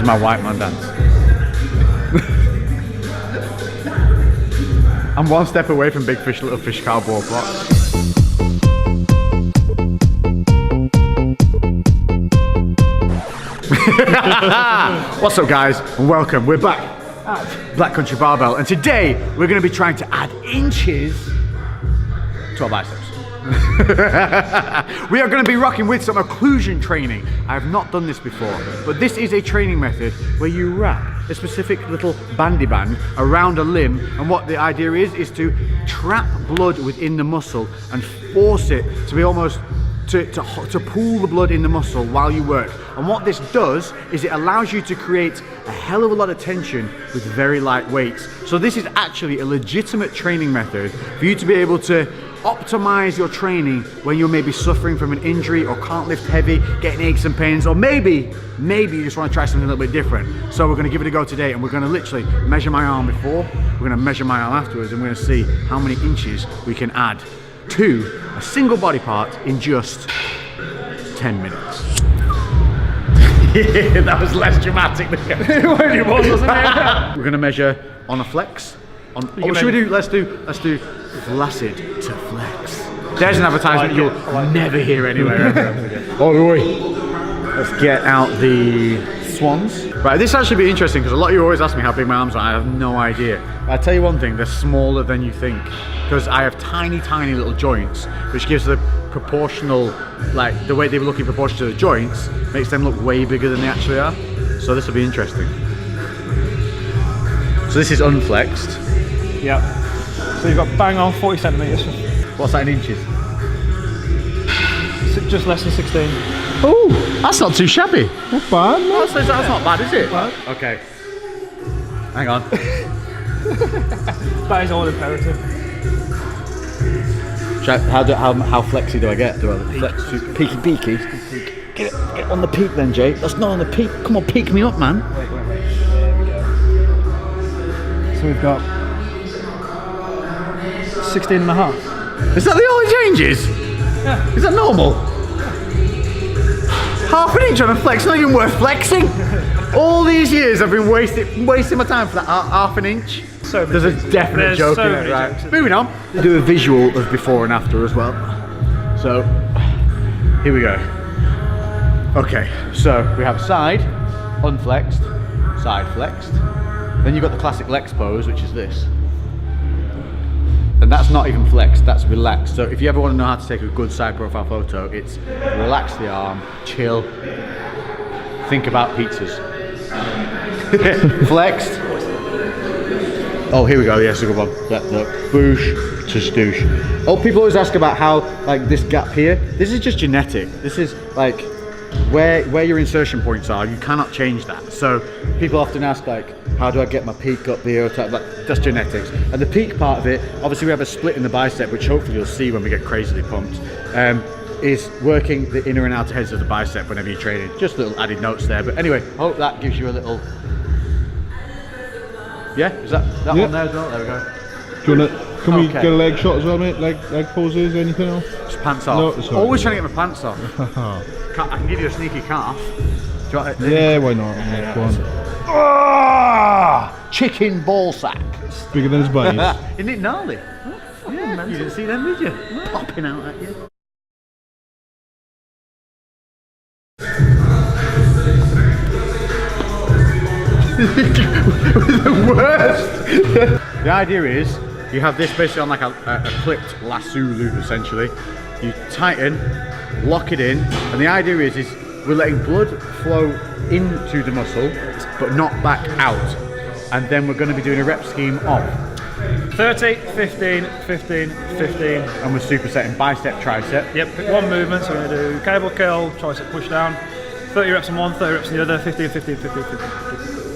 is my white man dance. I'm one step away from big fish, little fish cowboy blocks. What's up guys, and welcome. We're back at Black Country Barbell, and today we're going to be trying to add inches to our biceps. We are going to be rocking with some occlusion training. I have not done this before, but this is a training method where you wrap a specific little bandy band around a limb, and what the idea is to trap blood within the muscle and force it to be almost to pool the blood in the muscle while you work. And what this does is it allows you to create a hell of a lot of tension with very light weights. So this is actually a legitimate training method for you to be able to optimize your training when you're maybe suffering from an injury or can't lift heavy, getting aches and pains, or maybe you just want to try something a little bit different. So we're going to give it a go today, and we're going to literally measure my arm before, we're going to measure my arm afterwards, and we're going to see how many inches we can add to a single body part in just 10 minutes. Yeah, that was less dramatic than it was, wasn't it? We're going to measure on a flex. Let's do flaccid to flex. There's an advertisement you'll never hear anywhere. Oh boy. Let's get out the swans. Right, this actually be interesting because a lot of you always ask me how big my arms are. I have no idea. But I tell you one thing, they're smaller than you think, because I have tiny little joints, which gives the proportional, like the way they look in proportion to the joints, makes them look way bigger than they actually are. So this will be interesting. So this is unflexed. Yep. So you've got bang on 40 centimetres. What's that in inches? Just less than 16. Oh, that's not too shabby. Not bad, no? That's not bad, is it? Bad. Okay. Hang on. That is all imperative. How flexy do I get? Do I flex? Peaky? Get on the peak then, Jay. That's not on the peak. Come on, peak me up, man. Wait. There we go. So we've got 16 and a half. Is that the only changes? Yeah. Is that normal? Half an inch on a flex, not even worth flexing. All these years I've been wasting my time for that half an inch. So there's a definite joke in it, right? Moving on. Do a visual of before and after as well. So, here we go. Okay, so we have side, unflexed, side flexed. Then you've got the classic Lex pose, which is this. And that's not even flexed, that's relaxed. So if you ever want to know how to take a good side profile photo, it's relax the arm, chill, think about pizzas. Flexed. Oh, here we go, yes, a good one. Look, boosh to stoosh. Oh, people always ask about how, like, this gap here, this is just genetic. This is, like, where your insertion points are, you cannot change that. So people often ask, like, how do I get my peak up here? That's genetics. And the peak part of it, obviously we have a split in the bicep, which hopefully you'll see when we get crazily pumped, is working the inner and outer heads of the bicep whenever you're training. Just little added notes there. But anyway, hope that gives you a little... Yeah, is that one there as well? There we go. Do you want to, can we get a leg shot as well, mate? Leg poses, anything else? Just pants off. No, always trying to get my pants off. I can give you a sneaky calf. Do you want it? Yeah, why not? Yeah, go on. Chicken ball sack. Bigger than his buddies. Isn't it gnarly? Yeah, you didn't see them, did you? Popping out at you. The worst. The idea is you have this basically on like a clipped lasso loop essentially. You tighten, lock it in, and the idea is we're letting blood flow into the muscle but not back out. And then we're going to be doing a rep scheme of 30, 15, 15, 15. And we're supersetting bicep, tricep. Yep, pick one movement, so we're going to do cable curl, tricep push down. 30 reps on one, 30 reps on the other, 15, 15, 15, 15.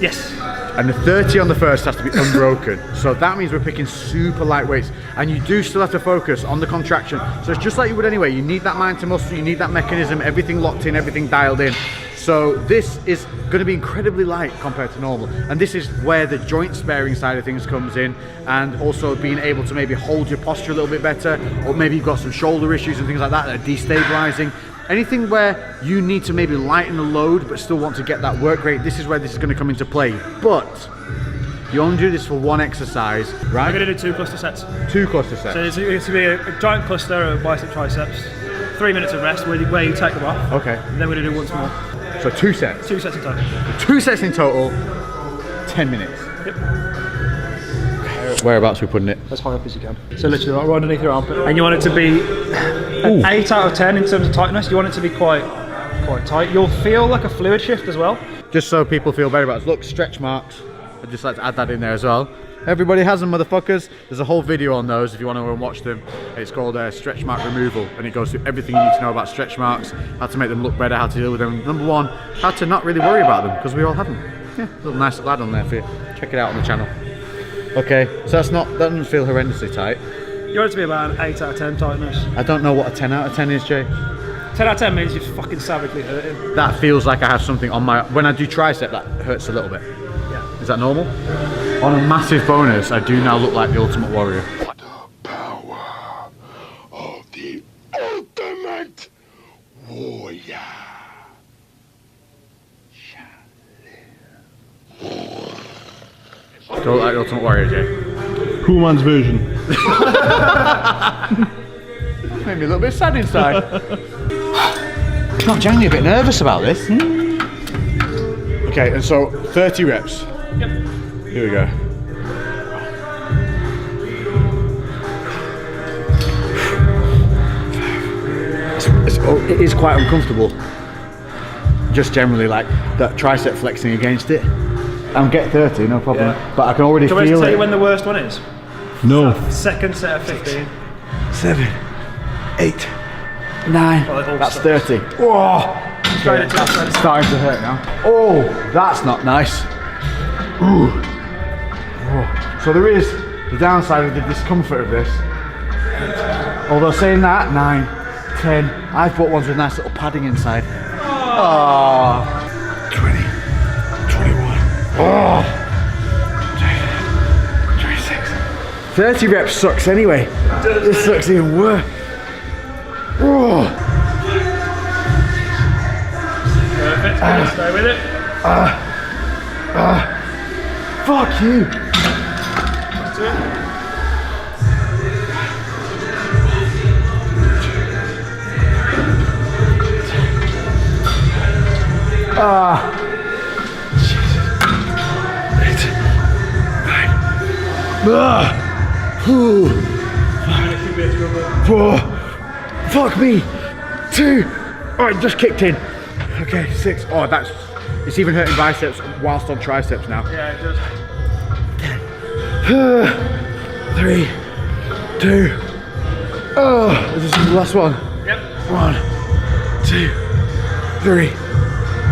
Yes. And the 30 on the first has to be unbroken. So that means we're picking super light weights. And you do still have to focus on the contraction. So it's just like you would anyway. You need that mind to muscle, you need that mechanism, everything locked in, everything dialed in. So this is going to be incredibly light compared to normal. And this is where the joint sparing side of things comes in, and also being able to maybe hold your posture a little bit better, or maybe you've got some shoulder issues and things like that that are destabilizing. Anything where you need to maybe lighten the load but still want to get that work rate, this is where this is going to come into play. But you only do this for one exercise, right? We're going to do 2 cluster sets. 2 cluster sets. So it's going to be a giant cluster of bicep triceps, 3 minutes of rest where you take them off. Okay. And then we're going to do once more. So 2 sets. 2 sets in total. 2 sets in total, 10 minutes. Yep. Whereabouts are we putting it? As high up as you can. So literally right underneath your armpit. And you want it to be an 8 out of 10 in terms of tightness. You want it to be quite tight. You'll feel like a fluid shift as well. Just so people feel better about it. Look, stretch marks. I'd just like to add that in there as well. Everybody has them, motherfuckers. There's a whole video on those if you want to go and watch them. It's called Stretch Mark Removal, and it goes through everything you need to know about stretch marks, how to make them look better, how to deal with them. Number 1, how to not really worry about them, because we all have them. Yeah, little nice little add on there for you. Check it out on the channel. Okay, so that doesn't feel horrendously tight. You want it to be about an 8 out of 10 tightness. I don't know what a 10 out of 10 is, Jay. 10 out of 10 means you're fucking savagely hurting. That feels like I have something on my... When I do tricep, that hurts a little bit. Yeah. Is that normal? On a massive bonus, I do now look like the Ultimate Warrior. The power of the Ultimate Warrior. Don't look like the Ultimate Warrior, Jay. Poor man's version. Made me a little bit sad inside. I'm genuinely a bit nervous about this. Okay, and so 30 reps. Yep. Here we go. It is quite uncomfortable. Just generally like that tricep flexing against it. I'm get 30, no problem. Yeah. But I can already Do feel you want me to tell it. you when the worst one is? No. Second set of 15. 7, 8, 9. Well, it all That's stops. 30. Oh, Straight into the it's starting to hurt now. Oh, that's not nice. Ooh. Oh. So there is the downside of the discomfort of this. Although saying that, 9, 10. I've bought ones with nice little padding inside. Oh. 20, 21. Oh. 26. 30 reps sucks anyway. This sucks even worse. Oh. Perfect. Stay with it. Fuck you. That's it. Four. Fuck me. 2. Oh, it just kicked in. Okay, 6. Oh, it's even hurting biceps whilst on triceps now. Yeah, it does. 3, 2. Oh, this is the last one. Yep. 1, 2, 3,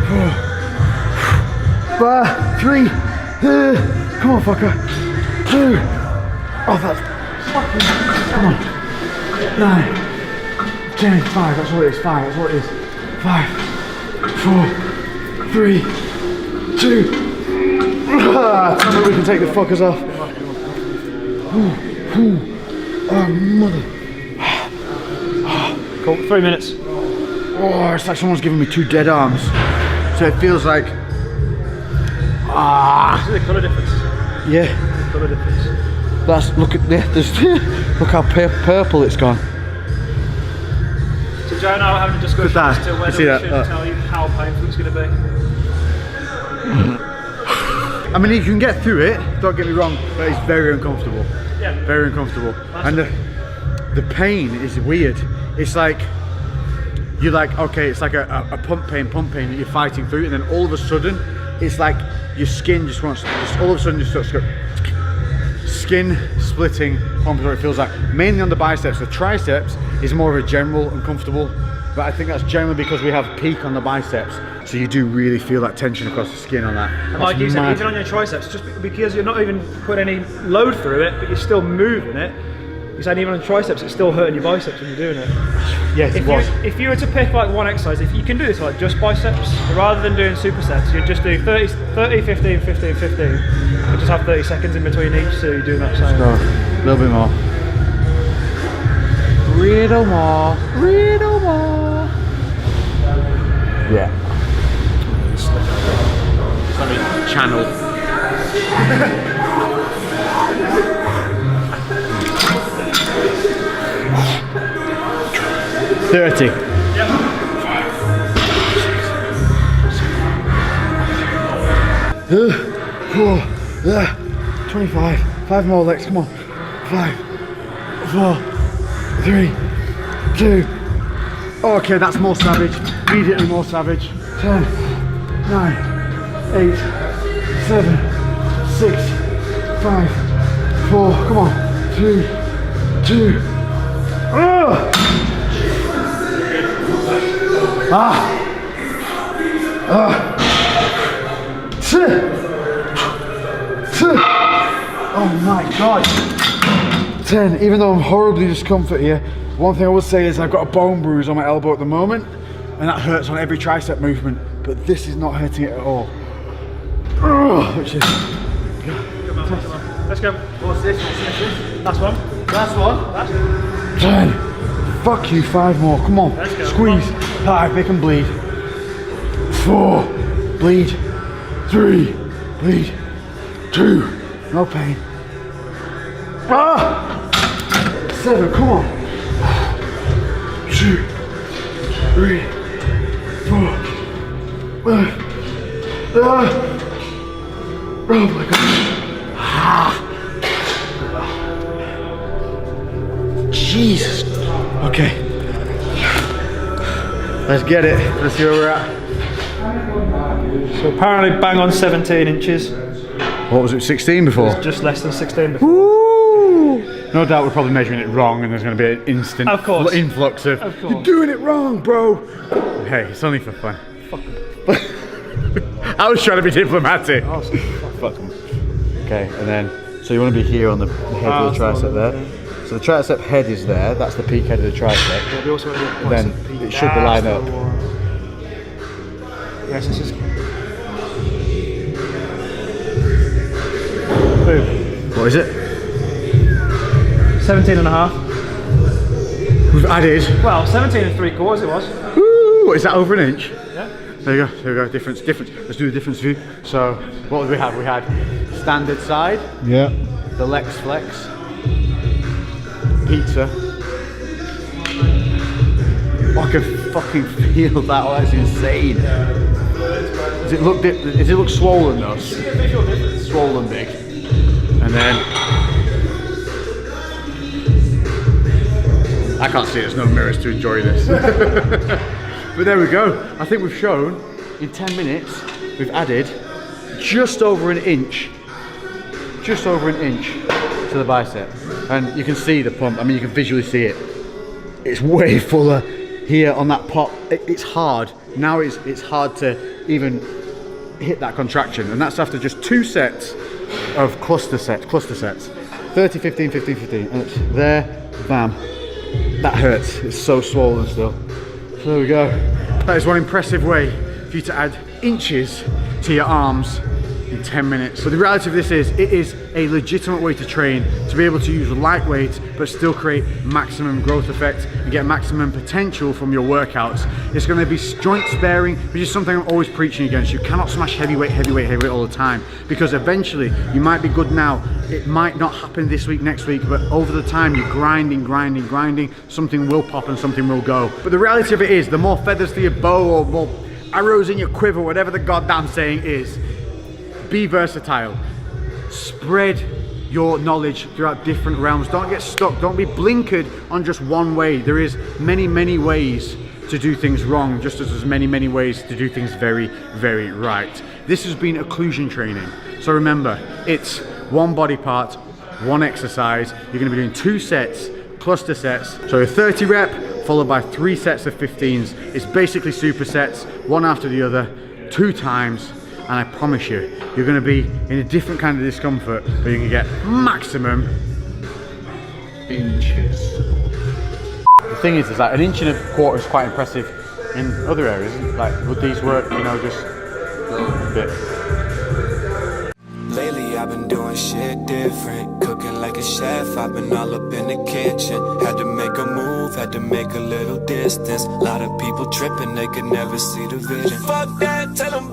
4, 5, 3. Come on, fucker. 2. Oh, that's fucking. Come on. 9, 10, 5. That's all it is. 5. That's all it is. 5, 4, 3, 2. Tell me we can take the fuckers off. Oh, mother. Cool. 3 minutes. Oh, it's like someone's giving me 2 dead arms. So it feels like. This is the colour difference. Yeah. The colour difference. Look at this. Look how purple it's gone. So Joe and I were having a discussion Look at as that. to whether You see we that? should tell you how painful it's going to be. I mean, you can get through it, don't get me wrong, but it's very uncomfortable. Yeah. Very uncomfortable. And the pain is weird. It's like, you're like, okay, it's like a pump pain that you're fighting through, and then all of a sudden, it's like your skin just wants, all of a sudden just starts to go, skin splitting, pumping, it feels like. Mainly on the biceps. The triceps is more of a general uncomfortable, but I think that's generally because we have peak on the biceps, so you do really feel that tension across the skin on that. And like you said, even on your triceps, just because you're not even putting any load through it, but you're still moving it, you're saying even on triceps, it's still hurting your biceps when you're doing it. Yes, it was. If you were to pick like one exercise, if you can do this like just biceps, rather than doing supersets, you'd just do 30, 15, 15, 15, and just have 30 seconds in between each, so you're doing that same. Go. A little bit more. Little more. Little more. Yeah. Let me channel. 30. Yep. 4, 25. 5 more legs, come on. 5, 4, 3, 2. Okay, that's more savage. Immediately more savage. 10, 9, 8, 7, 6, 5, 4. Come on. 3, 2. Oh my god. 10. Even though I'm horribly discomfort here, one thing I will say is I've got a bone bruise on my elbow at the moment, and that hurts on every tricep movement, but this is not hurting it at all. Which is... Come on. Let's go. What's this? Last one. Last one? 10. Fuck you, 5 more. Come on. Let's go. Squeeze. 5, make them bleed. 4. Bleed. 3. Bleed. 2. No pain. 7. Come on. 2. 3. 4. Oh my god. Jesus. Okay. Let's get it. Let's see where we're at. So apparently bang on 17 inches. What was it, 16 before? Just less than 16 before. Woo! No doubt we're probably measuring it wrong and there's going to be an instant influx of you're doing it wrong, bro. Hey, it's only for fun. Fuck 'em. I was trying to be diplomatic. Oh, Fuck them. Okay, and then, so you want to be here on the head of the tricep there. So the tricep head is there, that's the peak head of the tricep. Yeah, we also want to Then it should line up. Yes, this is... Boom. What is it? 17 and a half. We've added. Well, 17 and 3/4 it was. Woo! Is that over an inch? Yeah. There you go, there we go, difference. Let's do the difference view. So, what did we have? We had standard side, Yeah. the Lex Flex, pizza. Oh, I can fucking feel that, oh, that's insane. Does it look swollen though? Swollen big. And then, I can't see it, there's no mirrors to enjoy this. But there we go. I think we've shown, in 10 minutes, we've added just over an inch to the bicep. And you can see the pump, I mean you can visually see it. It's way fuller here on that pop. It's hard. Now it's hard to even hit that contraction. And that's after just 2 sets of cluster sets. 30, 15, 15, 15. And it's there, bam. That hurts, it's so swollen still. So there we go. That is one impressive way for you to add inches to your arms in 10 minutes. But the reality of this is, it is a legitimate way to train, to be able to use lightweight but still create maximum growth effect and get maximum potential from your workouts. It's going to be joint sparing, which is something I'm always preaching against. You cannot smash heavyweight all the time, because eventually you might be good now, it might not happen this week, next week, but over the time you're grinding, something will pop and something will go. But the reality of it is, the more feathers to your bow or more arrows in your quiver, whatever the goddamn saying is, be versatile. Spread your knowledge throughout different realms. Don't get stuck. Don't be blinkered on just one way. There is many ways to do things wrong, just as there's many ways to do things very right. This has been occlusion training. So remember, it's one body part, one exercise. You're going to be doing 2 sets, cluster sets. So a 30 rep followed by 3 sets of 15s. It's basically supersets, one after the other, 2 times. And I promise you, you're going to be in a different kind of discomfort, but you can get maximum inches. The thing is like 1.25 inches is quite impressive in other areas. Like, would these work, you know, just a bit? Lately I've been doing shit different, cooking like a chef, I've been all up in the kitchen. Had to make a move, had to make a little distance. Lot of people tripping, they could never see the vision. Fuck that, tell them